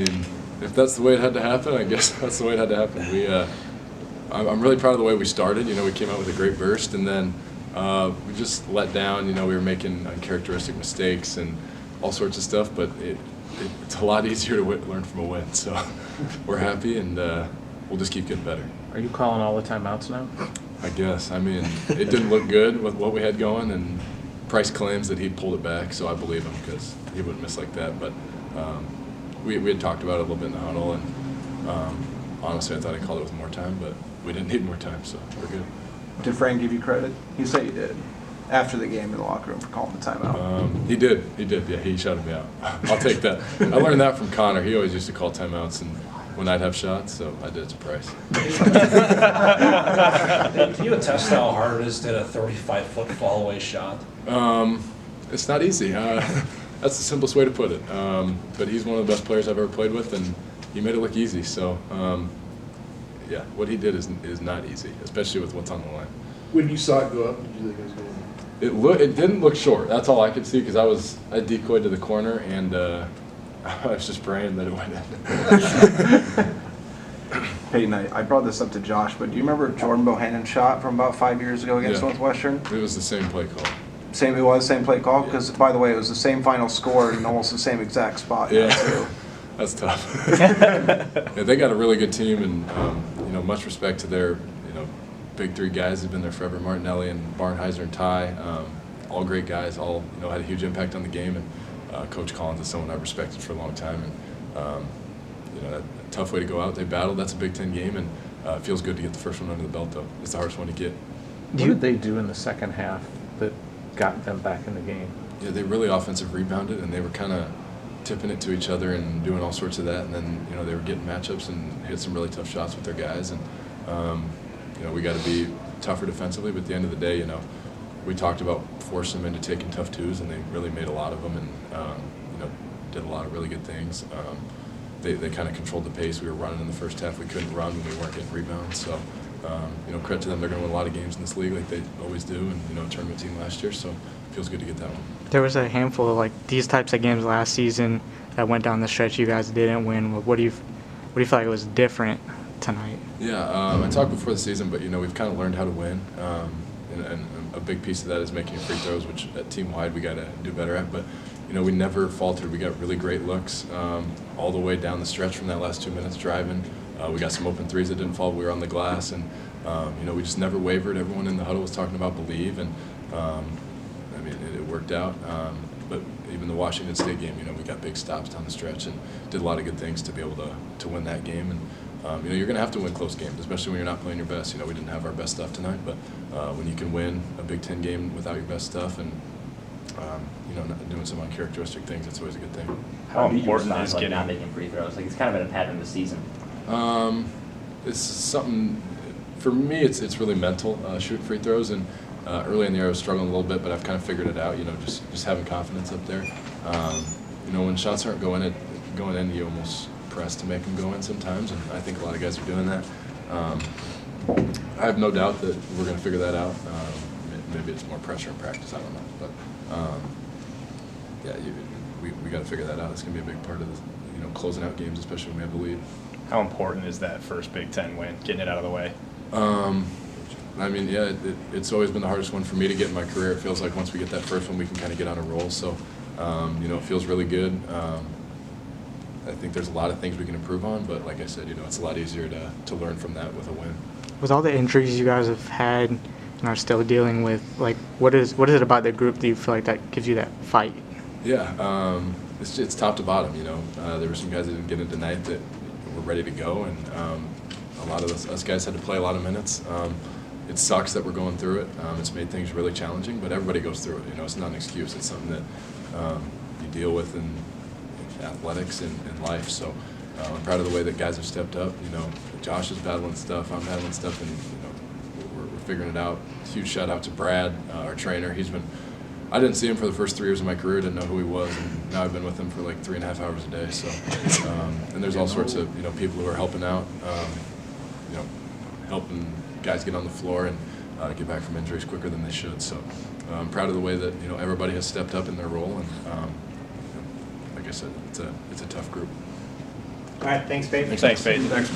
mean, if that's the way it had to happen, I guess that's the way it had to happen. I'm really proud of the way we started. We came out with a great burst, and then we just let down. We were making uncharacteristic mistakes and all sorts of stuff, but it's a lot easier to learn from a win. So we're happy, and we'll just keep getting better. Are you calling all the timeouts now? I guess. I mean, it didn't look good with what we had going, and Price claims that he pulled it back, so I believe him because he wouldn't miss like that. But we had talked about it a little bit in the huddle, and honestly, I thought I called it with more time, but we didn't need more time, so we're good. Did Frank give you credit? He said he did after the game in the locker room for calling the timeout. He did. Yeah, he shouted me out. I'll take that. I learned that from Connor. He always used to call timeouts and when I'd have shots, so I did it to Price. Can you attest how hard it is to hit a 35-foot fall-away shot? It's not easy. That's the simplest way to put it. But he's one of the best players I've ever played with, and he made it look easy. So, yeah, what he did is not easy, especially with what's on the line. When you saw it go up, did you think it was going to? It didn't look short. That's all I could see because I decoyed to the corner, and I was just praying that it went in. Peyton, I brought this up to Josh, but do you remember Jordan Bohannon's shot from about 5 years ago against Northwestern? It was the same play call. Same play call? Because, by the way, it was the same final score in almost the same exact spot. Yeah, too. That's tough. Yeah, they got a really good team, and much respect to their big three guys who've been there forever: Martinelli and Barnheiser and Ty. All great guys. All had a huge impact on the game, and Coach Collins is someone I've respected for a long time. And a tough way to go out. They battled. That's a Big Ten game, and it feels good to get the first one under the belt. Though it's the hardest one to get. What did they do in the second half that got them back in the game? Yeah, they really offensive rebounded, and they were kind of tipping it to each other and doing all sorts of that. And then they were getting matchups and hit some really tough shots with their guys. And we got to be tougher defensively. But at the end of the day, we talked about forcing them into taking tough twos, and they really made a lot of them, and did a lot of really good things. They kind of controlled the pace. We were running in the first half. We couldn't run when we weren't getting rebounds. So, credit to them. They're going to win a lot of games in this league like they always do, and, a tournament team last year. So, it feels good to get that one. There was a handful of, these types of games last season that went down the stretch you guys didn't win. What do you feel like was different tonight? Yeah, I talked before the season, but, we've kind of learned how to win. And a big piece of that is making free throws, which team-wide we got to do better at. But, we never faltered. We got really great looks all the way down the stretch from that last 2 minutes driving. We got some open threes that didn't fall. We were on the glass, and we just never wavered. Everyone in the huddle was talking about believe, and it worked out. But even the Washington State game, we got big stops down the stretch and did a lot of good things to be able to win that game. And you're going to have to win close games, especially when you're not playing your best. We didn't have our best stuff tonight, but when you can win a Big Ten game without your best stuff and not doing some uncharacteristic things, it's always a good thing. How important is getting not making free throws? It's kind of been a pattern this season. It's something for me. It's really mental. Shooting free throws, and early in the year I was struggling a little bit, but I've kind of figured it out. Just having confidence up there. When shots aren't going in, you almost press to make them go in sometimes, and I think a lot of guys are doing that. I have no doubt that we're going to figure that out. Maybe it's more pressure in practice. I don't know, but we got to figure that out. It's going to be a big part of this, closing out games, especially when we have the lead. How important is that first Big Ten win, getting it out of the way? It's always been the hardest one for me to get in my career. It feels like once we get that first one, we can kind of get on a roll. So, it feels really good. I think there's a lot of things we can improve on, but like I said, it's a lot easier to learn from that with a win. With all the injuries you guys have had and are still dealing with, what is it about the group that you feel like that gives you that fight? Yeah, it's top to bottom. There were some guys that didn't get in tonight that were ready to go, and a lot of us guys had to play a lot of minutes. It sucks that we're going through it. It's made things really challenging, but everybody goes through it. It's not an excuse. It's something that you deal with in athletics and in life. So I'm proud of the way that guys have stepped up. Josh is battling stuff. I'm battling stuff, and we're figuring it out. Huge shout out to Brad, our trainer. I didn't see him for the first 3 years of my career. Didn't know who he was, and now I've been with him for 3.5 hours a day. So, and there's all sorts of people who are helping out. Helping guys get on the floor and get back from injuries quicker than they should. So I'm proud of the way that everybody has stepped up in their role, and like I said, it's a tough group. All right, thanks, Peyton. Thanks, Peyton. Thanks,